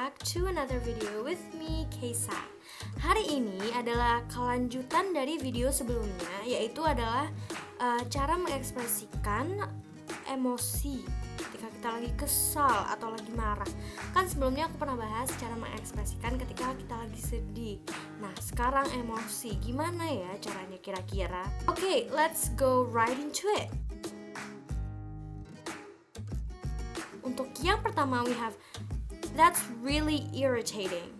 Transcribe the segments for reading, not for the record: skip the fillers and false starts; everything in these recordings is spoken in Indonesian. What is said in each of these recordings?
back to another video with me, Keisa. Hari ini adalah kelanjutan dari video sebelumnya, yaitu adalah cara mengekspresikan emosi ketika kita lagi kesal atau lagi marah. Kan sebelumnya aku pernah bahas cara mengekspresikan ketika kita lagi sedih. Nah, sekarang emosi, gimana ya caranya kira-kira? Okay, let's go right into it. Untuk yang pertama we have that's really irritating.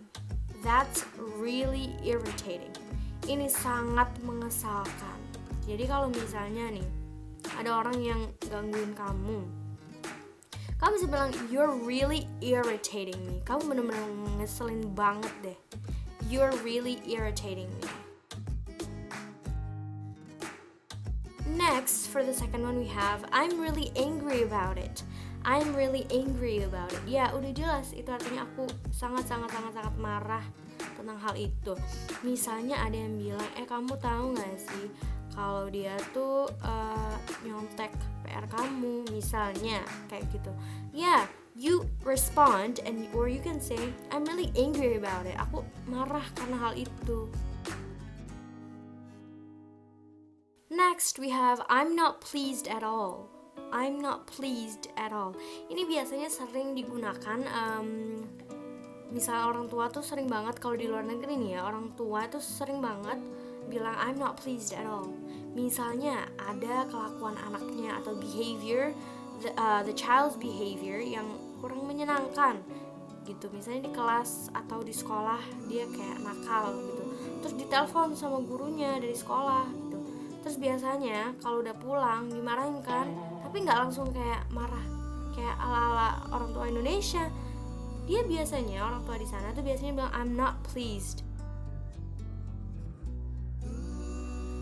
That's really irritating. Ini sangat mengesalkan. Jadi kalau misalnya nih ada orang yang gangguin kamu bisa bilang you're really irritating me. Kamu bener-bener ngeselin banget deh. You're really irritating me. Next, for the second one we have I'm really angry about it. I'm really angry about it. Ya, udah jelas itu artinya aku sangat marah tentang hal itu. Misalnya ada yang bilang, kamu tahu nggak sih kalau dia tuh nyontek PR kamu, misalnya kayak gitu. Ya, you respond or you can say I'm really angry about it. Aku marah karena hal itu. Next we have I'm not pleased at all. I'm not pleased at all. Ini biasanya sering digunakan misalnya orang tua tuh sering banget kalau di luar negeri nih ya, orang tua tuh sering banget bilang I'm not pleased at all. Misalnya ada kelakuan anaknya atau behavior the child's behavior yang kurang menyenangkan gitu. Misalnya di kelas atau di sekolah dia kayak nakal gitu. Terus ditelepon sama gurunya dari sekolah gitu. Terus biasanya kalau udah pulang dimarahin kan, tapi nggak langsung kayak marah kayak ala-ala orang tua Indonesia. Dia biasanya orang tua di sana tuh biasanya bilang I'm not pleased.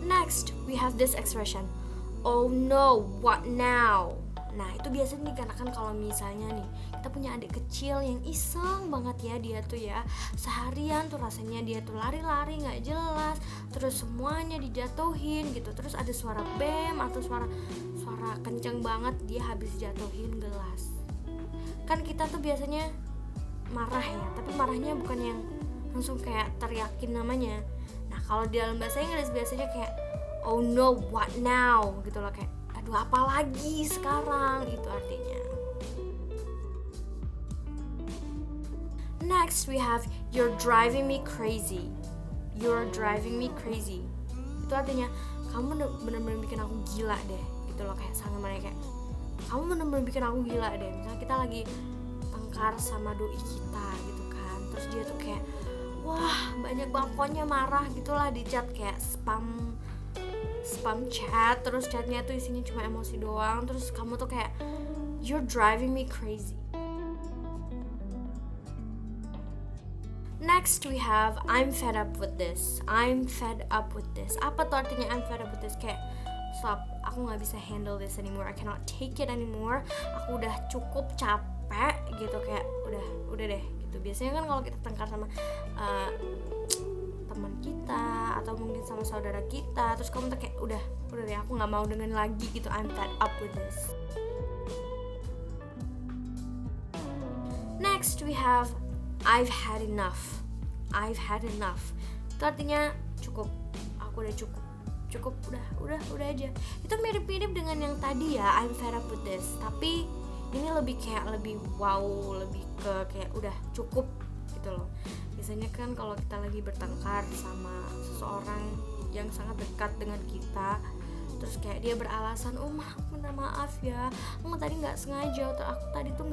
Next we have this expression, oh no, what now? Nah itu biasanya digunakan kalau misalnya nih kita punya adik kecil yang iseng banget ya, dia tuh ya seharian tuh rasanya dia tuh lari-lari nggak jelas, terus semuanya dijatuhin gitu, terus ada suara bem atau suara kenceng banget dia habis jatuhin gelas. Kan kita tuh biasanya marah ya, tapi marahnya bukan yang langsung kayak teriakin namanya. Nah kalau di dalam bahasa Inggris biasanya kayak oh no, what now gitu loh, kayak aduh apa lagi sekarang, itu artinya. Next we have you're driving me crazy. You're driving me crazy. Itu artinya kamu bener-bener bikin aku gila deh gitu loh, kayak sangat mana kayak kamu bener-bener bikin aku gila deh. Misalnya kita lagi tengkar sama doi kita gitu kan, terus dia tuh kayak wah banyak banget, pokoknya marah gitulah di chat kayak spam chat, terus chatnya tuh isinya cuma emosi doang, terus kamu tuh kayak you're driving me crazy. Next we have I'm fed up with this. I'm fed up with this. Apa tuh artinya I'm fed up with this? Kayak stop, aku gak bisa handle this anymore, I cannot take it anymore, aku udah cukup capek gitu, kayak udah deh gitu. Biasanya kan kalau kita tengkar sama teman kita atau mungkin sama saudara kita, terus kamu tuh kayak udah deh aku nggak mau dengerin lagi gitu, I'm fed up with this. Next we have I've had enough. I've had enough. Itu artinya cukup, aku udah cukup, udah aja. Itu mirip-mirip dengan yang tadi ya, I'm fed up with this, tapi ini lebih wow, lebih ke kayak udah cukup gitu loh. Biasanya kan kalau kita lagi bertengkar sama seseorang yang sangat dekat dengan kita, terus kayak dia beralasan, aku minta maaf ya, aku tadi nggak sengaja, atau aku tadi tuh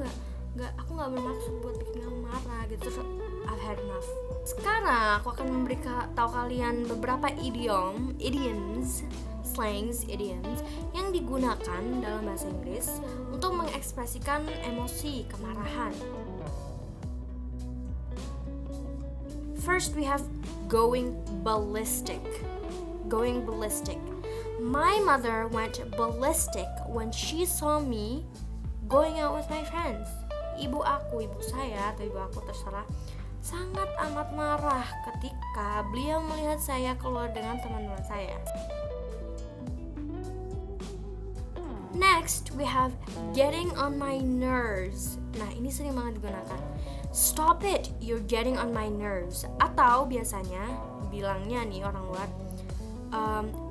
aku nggak bermaksud buat bikin kamu marah gitu. Terus I've had enough. Sekarang aku akan tahu kalian beberapa idioms, slangs, idioms yang digunakan dalam bahasa Inggris untuk mengekspresikan emosi kemarahan. First we have going ballistic. Going ballistic. My mother went ballistic when she saw me going out with my friends. Ibu saya atau ibu aku terserah, sangat amat marah ketika beliau melihat saya keluar dengan teman-teman saya. Next we have getting on my nerves. Nah ini sering banget digunakan. Stop it, you're getting on my nerves. Atau biasanya bilangnya nih orang luar,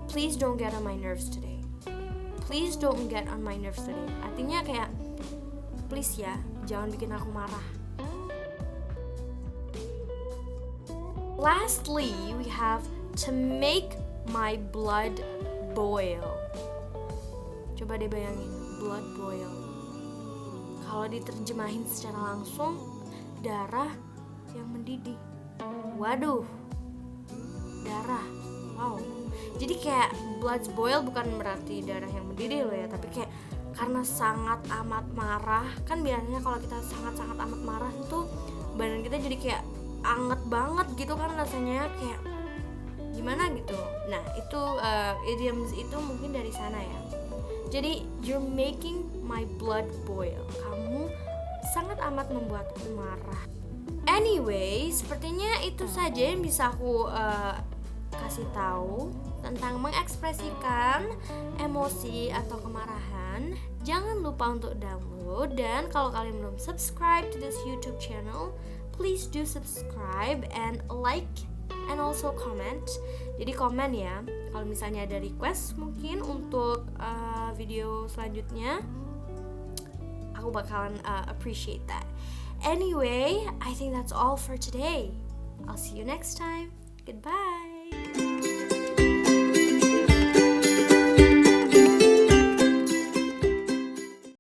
please don't get on my nerves today. Please don't get on my nerves today. Artinya kayak, please ya, jangan bikin aku marah. Lastly, we have to make my blood boil. Coba deh bayangin, blood boil. Kalau diterjemahin secara langsung, darah yang mendidih. Waduh, darah. Wow. Jadi kayak blood boil bukan berarti darah yang mendidih loh ya, tapi kayak karena sangat amat marah. Kan biasanya kalau kita sangat-sangat amat marah itu badan kita jadi kayak anget banget gitu kan rasanya, kayak gimana gitu. Nah itu idioms itu mungkin dari sana ya. Jadi you're making my blood boil. Kamu sangat amat membuatku marah. Anyway, sepertinya itu saja yang bisa aku kasih tahu tentang mengekspresikan emosi atau kemarahan. Jangan lupa untuk download, dan kalau kalian belum subscribe to this YouTube channel, please do subscribe and like and also comment. Jadi komen ya kalau misalnya ada request mungkin untuk video selanjutnya, aku bakalan appreciate that. Anyway, I think that's all for today. I'll see you next time. Goodbye.